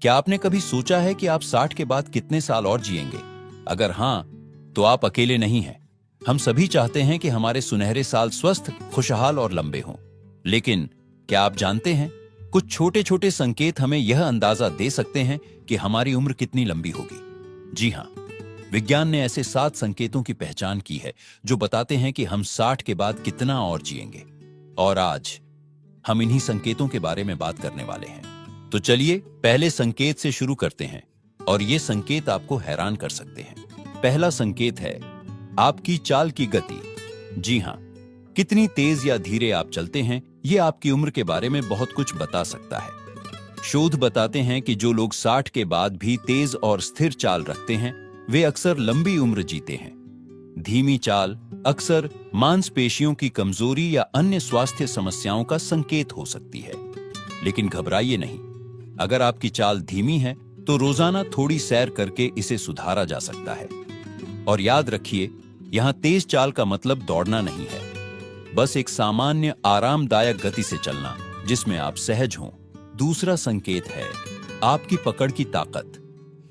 क्या आपने कभी सोचा है कि आप 60 के बाद कितने साल और जिएंगे? अगर हाँ, तो आप अकेले नहीं हैं। हम सभी चाहते हैं कि हमारे सुनहरे साल स्वस्थ, खुशहाल और लंबे हों। लेकिन क्या आप जानते हैं, कुछ छोटे छोटे संकेत हमें यह अंदाजा दे सकते हैं कि हमारी उम्र कितनी लंबी होगी। जी हाँ, विज्ञान ने ऐसे 7 संकेतों की पहचान की है जो बताते हैं कि हम 60 के बाद कितना और जिएंगे। और आज हम इन्हीं संकेतों के बारे में बात करने वाले हैं। तो चलिए पहले संकेत से शुरू करते हैं, और ये संकेत आपको हैरान कर सकते हैं। पहला संकेत है आपकी चाल की गति। जी हाँ, कितनी तेज या धीरे आप चलते हैं, ये आपकी उम्र के बारे में बहुत कुछ बता सकता है। शोध बताते हैं कि जो लोग 60 के बाद भी तेज और स्थिर चाल रखते हैं, वे अक्सर लंबी उम्र जीते हैं। धीमी चाल अक्सर मांसपेशियों की कमजोरी या अन्य स्वास्थ्य समस्याओं का संकेत हो सकती है। लेकिन घबराइए नहीं, अगर आपकी चाल धीमी है तो रोजाना थोड़ी सैर करके इसे सुधारा जा सकता है। और याद रखिए, यहां तेज चाल का मतलब दौड़ना नहीं है, बस एक सामान्य आरामदायक गति से चलना जिसमें आप सहज हों। दूसरा संकेत है आपकी पकड़ की ताकत।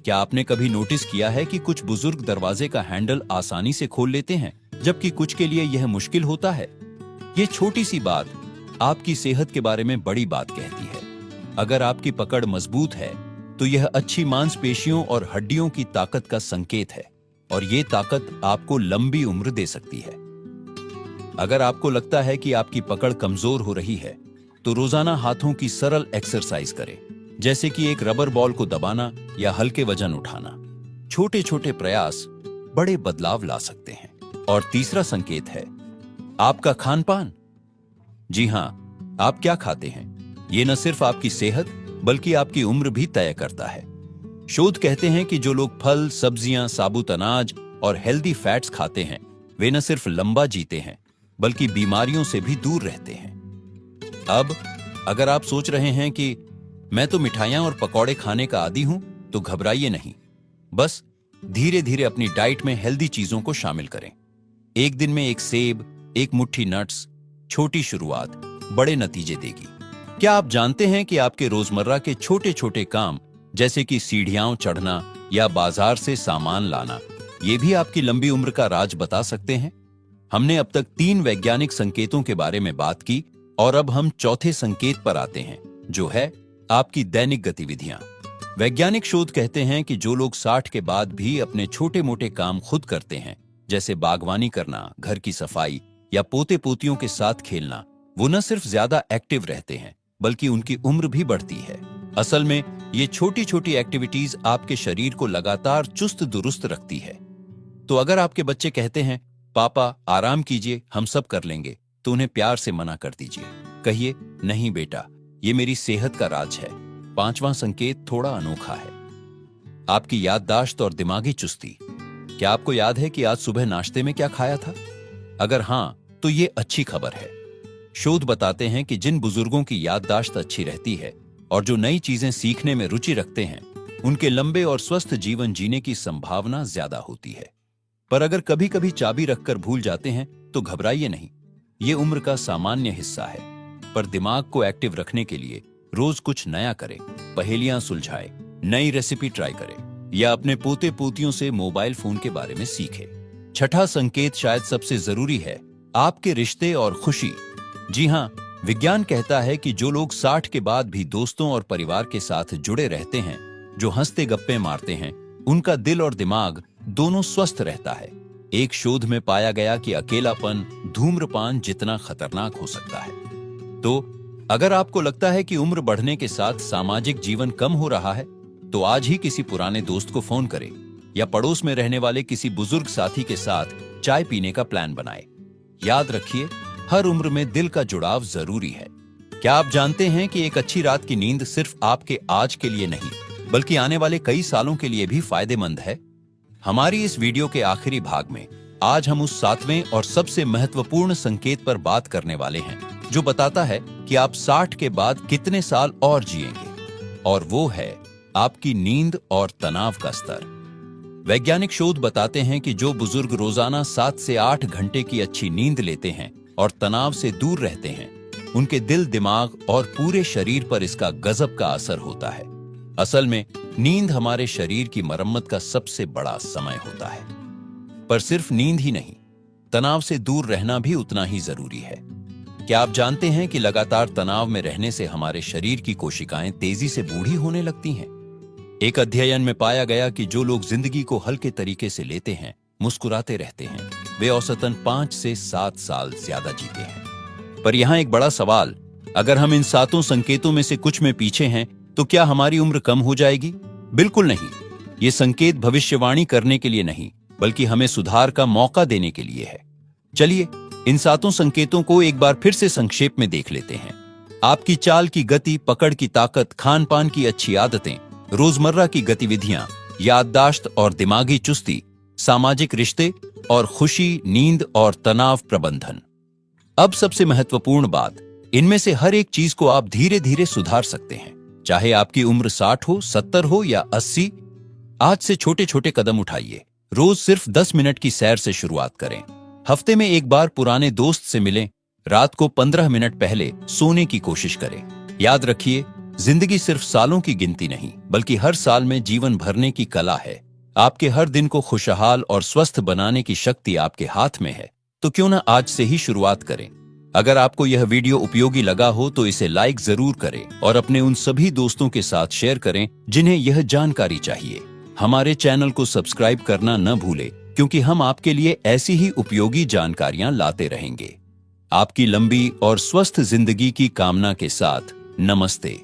क्या आपने कभी नोटिस किया है कि कुछ बुजुर्ग दरवाजे का हैंडल आसानी से खोल लेते हैं, जबकि कुछ के लिए यह मुश्किल होता है? यह छोटी सी बात आपकी सेहत के बारे में बड़ी बात कहती है। अगर आपकी पकड़ मजबूत है तो यह अच्छी मांसपेशियों और हड्डियों की ताकत का संकेत है, और यह ताकत आपको लंबी उम्र दे सकती है। अगर आपको लगता है कि आपकी पकड़ कमजोर हो रही है, तो रोजाना हाथों की सरल एक्सरसाइज करें, जैसे कि एक रबर बॉल को दबाना या हल्के वजन उठाना। छोटे छोटे प्रयास बड़े बदलाव ला सकते हैं। और तीसरा संकेत है आपका खान पान। जी हां, आप क्या खाते हैं, ये न सिर्फ आपकी सेहत बल्कि आपकी उम्र भी तय करता है। शोध कहते हैं कि जो लोग फल, सब्जियां, साबुत अनाज और हेल्दी फैट्स खाते हैं, वे न सिर्फ लंबा जीते हैं बल्कि बीमारियों से भी दूर रहते हैं। अब अगर आप सोच रहे हैं कि मैं तो मिठाइयां और पकौड़े खाने का आदी हूं, तो घबराइए नहीं। बस धीरे धीरे अपनी डाइट में हेल्दी चीजों को शामिल करें। एक दिन में एक सेब, एक मुट्ठी नट्स, छोटी शुरुआत बड़े नतीजे देगी। क्या आप जानते हैं कि आपके रोजमर्रा के छोटे छोटे काम, जैसे कि सीढ़ियां चढ़ना या बाजार से सामान लाना, ये भी आपकी लंबी उम्र का राज बता सकते हैं? हमने अब तक 3 वैज्ञानिक संकेतों के बारे में बात की, और अब हम चौथे संकेत पर आते हैं, जो है आपकी दैनिक गतिविधियां। वैज्ञानिक शोध कहते हैं कि जो लोग 60 के बाद भी अपने छोटे मोटे काम खुद करते हैं, जैसे बागवानी करना, घर की सफाई या पोते पोतियों के साथ खेलना, वो न सिर्फ ज्यादा एक्टिव रहते हैं बल्कि उनकी उम्र भी बढ़ती है। असल में ये छोटी छोटी एक्टिविटीज आपके शरीर को लगातार चुस्त दुरुस्त रखती है। तो अगर आपके बच्चे कहते हैं पापा आराम कीजिए, हम सब कर लेंगे, तो उन्हें प्यार से मना कर दीजिए। कहिए नहीं बेटा, ये मेरी सेहत का राज है। 5वां संकेत थोड़ा अनोखा है आपकी याददाश्त और दिमागी चुस्ती। क्या आपको याद है कि आज सुबह नाश्ते में क्या खाया था? अगर हां, तो ये अच्छी खबर है। शोध बताते हैं कि जिन बुजुर्गों की याददाश्त अच्छी रहती है और जो नई चीजें सीखने में रुचि रखते हैं, उनके लंबे और स्वस्थ जीवन जीने की संभावना ज्यादा होती है। पर अगर कभी कभी चाबी रखकर भूल जाते हैं, तो घबराइए नहीं, ये उम्र का सामान्य हिस्सा है। पर दिमाग को एक्टिव रखने के लिए रोज कुछ नया करें, पहेलियां सुलझाएं, नई रेसिपी ट्राई करें, या अपने पोते पोतियों से मोबाइल फोन के बारे में सीखें। छठा संकेत शायद सबसे जरूरी है, आपके रिश्ते और खुशी। जी हां, विज्ञान कहता है कि जो लोग 60 के बाद भी दोस्तों और परिवार के साथ जुड़े रहते हैं, जो हंसते गप्पे मारते हैं, उनका दिल और दिमाग दोनों स्वस्थ रहता है। एक शोध में पाया गया कि अकेलापन धूम्रपान जितना खतरनाक हो सकता है। तो अगर आपको लगता है कि उम्र बढ़ने के साथ सामाजिक जीवन कम हो रहा है, तो आज ही किसी पुराने दोस्त को फोन करें या पड़ोस में रहने वाले किसी बुजुर्ग साथी के साथ चाय पीने का प्लान बनाएं। याद रखिए, हर उम्र में दिल का जुड़ाव जरूरी है। क्या आप जानते हैं कि एक अच्छी रात की नींद सिर्फ आपके आज के लिए नहीं, बल्कि आने वाले कई सालों के लिए भी फायदेमंद है? हमारी इस वीडियो के आखिरी भाग में आज हम उस 7वें और सबसे महत्वपूर्ण संकेत पर बात करने वाले हैं, जो बताता है कि आप 60 के बाद कितने साल और जिएंगे, और वो है आपकी नींद और तनाव का स्तर। वैज्ञानिक शोध बताते हैं कि जो बुजुर्ग रोजाना 7 से 8 घंटे की अच्छी नींद लेते हैं और तनाव से दूर रहते हैं, उनके दिल, दिमाग और पूरे शरीर पर इसका गजब का असर होता है। असल में नींद हमारे शरीर की मरम्मत का सबसे बड़ा समय होता है। पर सिर्फ नींद ही नहीं, तनाव से दूर रहना भी उतना ही जरूरी है। क्या आप जानते हैं कि लगातार तनाव में रहने से हमारे शरीर की कोशिकाएं तेजी से बूढ़ी होने लगती हैं? एक अध्ययन में पाया गया कि जो लोग जिंदगी को हल्के तरीके से लेते हैं, मुस्कुराते रहते हैं, वे औसतन 5 से 7 साल ज्यादा जीते हैं। पर यहां एक बड़ा सवाल, अगर हम इन 7 संकेतों में से कुछ में पीछे हैं तो क्या हमारी उम्र कम हो जाएगी? बिल्कुल नहीं। ये संकेत भविष्यवाणी करने के लिए नहीं, बल्कि हमें सुधार का मौका देने के लिए है। चलिए इन 7 संकेतों को एक बार फिर से संक्षेप में देख लेते हैं। आपकी चाल की गति, पकड़ की ताकत, खान पान की अच्छी आदतें, रोजमर्रा की गतिविधियां, याददाश्त और दिमागी चुस्ती, सामाजिक रिश्ते और खुशी, नींद और तनाव प्रबंधन। अब सबसे महत्वपूर्ण बात, इनमें से हर एक चीज को आप धीरे धीरे सुधार सकते हैं। चाहे आपकी उम्र 60 हो, 70 हो या 80, आज से छोटे छोटे कदम उठाइए। रोज सिर्फ 10 मिनट की सैर से शुरुआत करें। हफ्ते में एक बार पुराने दोस्त से मिलें। रात को 15 मिनट पहले सोने की कोशिश करें। याद रखिए, जिंदगी सिर्फ सालों की गिनती नहीं, बल्कि हर साल में जीवन भरने की कला है। आपके हर दिन को खुशहाल और स्वस्थ बनाने की शक्ति आपके हाथ में है। तो क्यों ना आज से ही शुरुआत करें। अगर आपको यह वीडियो उपयोगी लगा हो तो इसे लाइक जरूर करें और अपने उन सभी दोस्तों के साथ शेयर करें जिन्हें यह जानकारी चाहिए। हमारे चैनल को सब्सक्राइब करना न भूलें, क्योंकि हम आपके लिए ऐसी ही उपयोगी जानकारियां लाते रहेंगे। आपकी लंबी और स्वस्थ जिंदगी की कामना के साथ, नमस्ते।